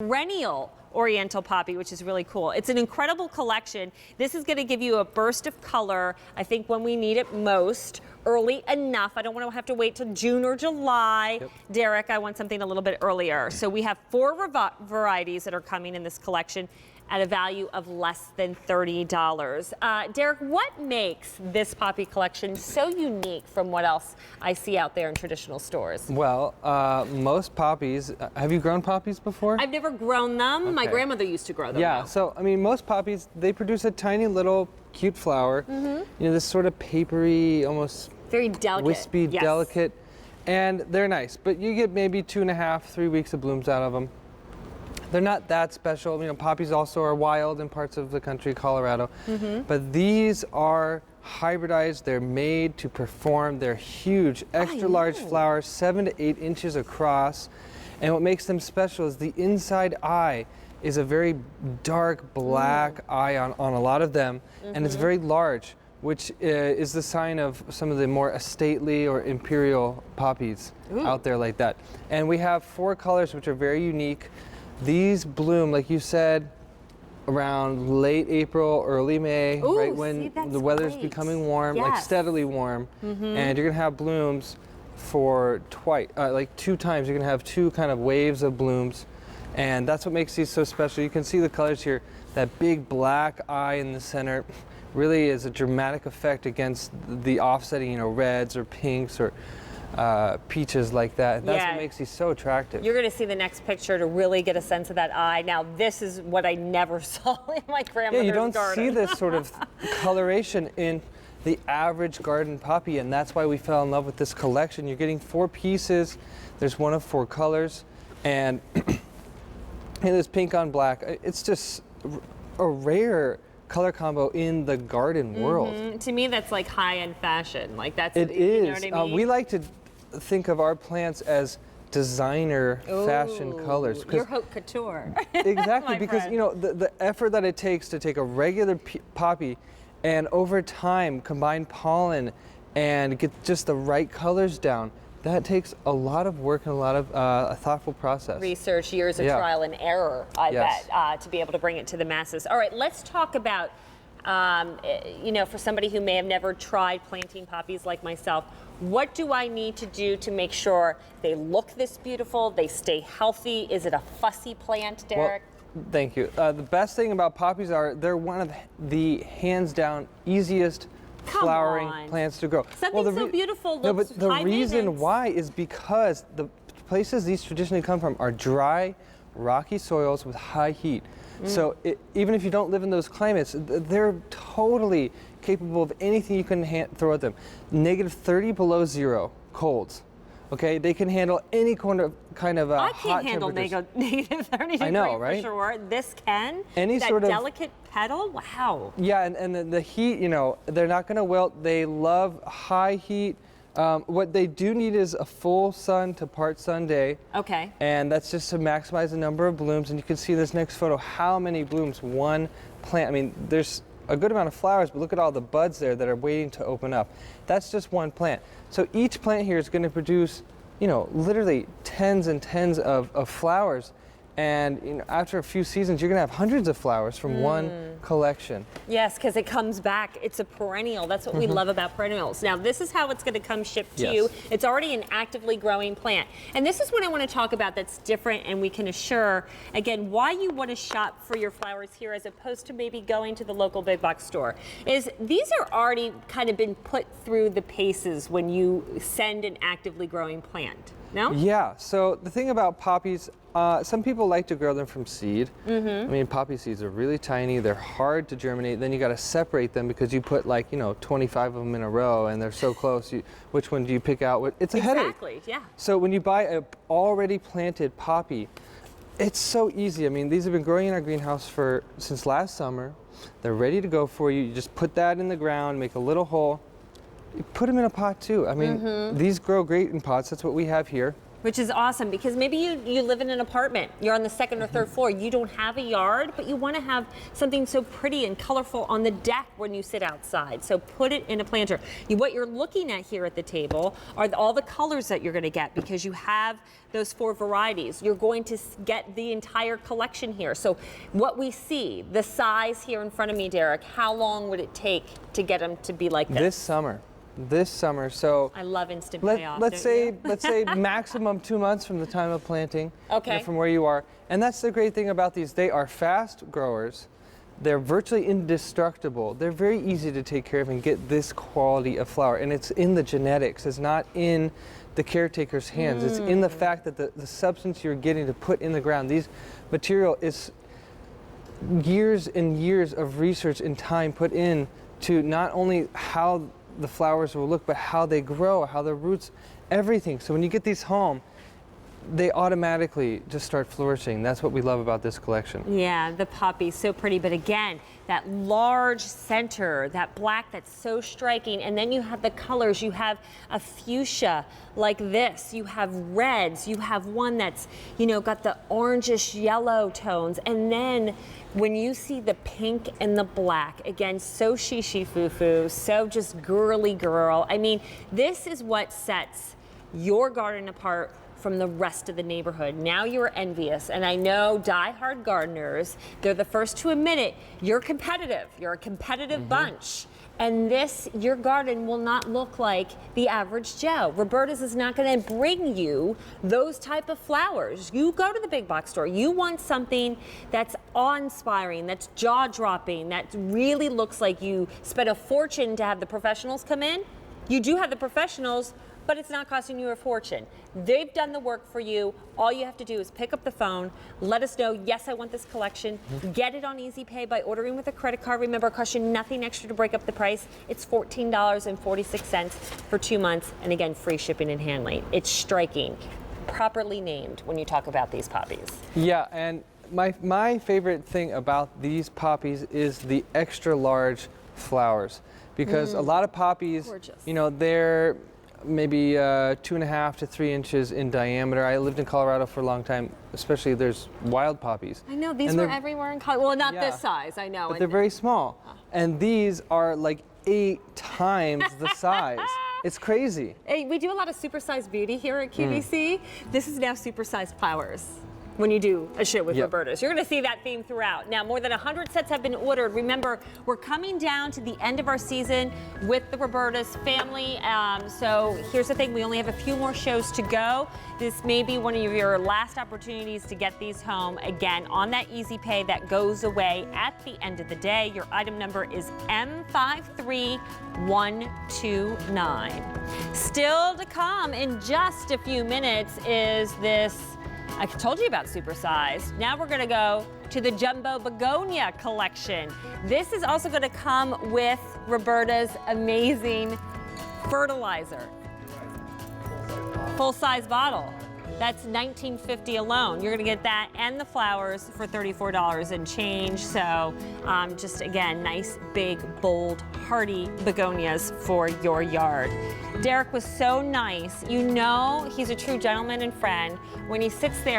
Perennial Oriental poppy, which is really cool. It's an incredible collection. This is going to give you a burst of color, I think, when we need it most, early enough. I don't want to have to wait till June or July. Yep. Derek, I want something a little bit earlier. So we have 4 varieties that are coming in this collection at a value of less than $30. Derek, what makes this poppy collection so unique from what else I see out there in traditional stores? Well, most poppies, have you grown poppies before? I've never grown them. Okay. My grandmother used to grow them. Yeah, though. so I mean, most poppies, they produce a tiny little cute flower. You know, this sort of papery, almost very delicate. wispy, Yes. delicate, and they're nice. But you get maybe 2.5, 3 weeks of blooms out of them. They're not that special. You know, poppies also are wild in parts of the country, Colorado. But these are hybridized. They're made to perform. They're huge, extra large flowers, 7 to 8 inches across. And what makes them special is the inside eye is a very dark black eye on a lot of them, and it's very large, which is the sign of some of the more stately or imperial poppies out there like that. And we have 4 colors which are very unique. These bloom, like you said, around late April, early May, right when the weather's becoming warm, like steadily warm, and you're gonna have blooms for like 2 times. You're gonna have 2 kind of waves of blooms, and that's what makes these so special. You can see the colors here. That big black eye in the center really is a dramatic effect against the offsetting, you know, reds or pinks or peaches like that. That's what makes these so attractive. You're going to see the next picture to really get a sense of that eye. Now, this is what I never saw in my grandmother's garden. Yeah, you don't see this sort of coloration in the average garden poppy, and that's why we fell in love with this collection. You're getting 4 pieces. There's one of 4 colors, and there's pink on black. It's just a rare color combo in the garden world. To me, that's like high-end fashion. Like that's it you is. Know what I mean? We like to think of our plants as designer fashion colors. You're haute couture. Exactly, because you know the effort that it takes to take a regular poppy and over time combine pollen and get just the right colors down. That takes a lot of work and a lot of a thoughtful process. Research, years of trial and error, I bet, to be able to bring it to the masses. All right, let's talk about, you know, for somebody who may have never tried planting poppies like myself, what do I need to do to make sure they look this beautiful, they stay healthy? Is it a fussy plant, Derek? Well, thank you. The best thing about poppies are they're one of the hands down easiest flowering plants to grow. Something so beautiful looks no, but the high reason maintenance. why is because the places these traditionally come from are dry, rocky soils with high heat. So even if you don't live in those climates, they're totally capable of anything you can throw at them. -30 below zero colds. Okay, they can handle any kind of I hot can't handle temperatures. negative 30 degrees I know, right? for sure. This can. Any that sort of delicate petal. Wow. Yeah, and the heat, you know, they're not going to wilt. They love high heat. What they do need is a full sun to part sun day. Okay. And that's just to maximize the number of blooms. And you can see in this next photo how many blooms one plant. I mean, there's a good amount of flowers, but look at all the buds there that are waiting to open up. That's just one plant. So each plant here is going to produce, you know, literally tens and tens of flowers. And you know, after a few seasons, you're going to have hundreds of flowers from one collection. Yes, because it comes back. It's a perennial. That's what we love about perennials. Now, this is how it's going to come shipped to you. It's already an actively growing plant. And this is what I want to talk about that's different, and we can assure, again, why you want to shop for your flowers here as opposed to maybe going to the local big box store, is these are already kind of been put through the paces when you send an actively growing plant. No? Yeah, so the thing about poppies, some people like to grow them from seed. I mean, poppy seeds are really tiny, they're hard to germinate. Then you got to separate them because you put like, you know, 25 of them in a row and they're so close. Which one do you pick out? It's a headache. Exactly, yeah. So when you buy a already planted poppy, it's so easy. I mean, these have been growing in our greenhouse since last summer. They're ready to go for you. You just put that in the ground, make a little hole. You put them in a pot too. I mean, these grow great in pots. That's what we have here. Which is awesome, because maybe you live in an apartment, you're on the second or third floor, you don't have a yard, but you want to have something so pretty and colorful on the deck when you sit outside. So put it in a planter. What you're looking at here at the table are all the colors that you're going to get, because you have those 4 varieties. You're going to get the entire collection here. So what we see, the size here in front of me, Derek, how long would it take to get them to be like this? This summer, so I love instant payoff. let's say maximum 2 months from the time of planting. Okay. From where you are, and that's the great thing about these. They are fast growers. They're virtually indestructible. They're very easy to take care of and get this quality of flower, and it's in the genetics. It's not in the caretaker's hands. It's in the fact that the substance you're getting to put in the ground. These material is years and years of research and time put in to not only how the flowers will look, but how they grow, how the roots, everything. So when you get these home, they automatically just start flourishing. That's what we love about this collection. Yeah, the poppy, so pretty. But again, that large center, that black that's so striking. And then you have the colors. You have a fuchsia like this. You have reds. You have one that's, got the orangish yellow tones. And then when you see the pink and the black, again, so shishi foo-foo, so just girly girl. I mean, this is what sets your garden apart from the rest of the neighborhood. Now you're envious, and I know die-hard gardeners, they're the first to admit it, you're competitive. You're a competitive bunch. And your garden will not look like the average Joe. Roberta's is not gonna bring you those type of flowers. You go to the big box store, you want something that's awe-inspiring, that's jaw-dropping, that really looks like you spent a fortune to have the professionals come in. You do have the professionals, but it's not costing you a fortune. They've done the work for you. All you have to do is pick up the phone, let us know, yes, I want this collection. Get it on Easy Pay by ordering with a credit card. Remember, it costs you nothing extra to break up the price. It's $14.46 for 2 months, and again, free shipping and handling. It's striking, properly named when you talk about these poppies. Yeah, and my favorite thing about these poppies is the extra large flowers, because a lot of poppies, Gorgeous. They're maybe 2.5 to 3 inches in diameter. I lived in Colorado for a long time, especially there's wild poppies. I know, these were everywhere in Colorado. Well, not this size, I know. But they're very small. And these are like 8 times the size. It's crazy. Hey, we do a lot of supersized beauty here at QVC. This is now supersized flowers. When you do a show with Roberta's. You're gonna see that theme throughout. Now, more than 100 sets have been ordered. Remember, we're coming down to the end of our season with the Roberta's family. So here's the thing, we only have a few more shows to go. This may be one of your last opportunities to get these home. Again, on that Easy Pay that goes away at the end of the day. Your item number is M53129. Still to come in just a few minutes is this, I told you about supersized. Now we're gonna go to the Jumbo Begonia collection. This is also gonna come with Roberta's amazing fertilizer. Full-size bottle. That's $19.50 alone. You're gonna get that and the flowers for $34 and change. So just again, nice, big, bold, hardy begonias for your yard. Derek was so nice. He's a true gentleman and friend when he sits there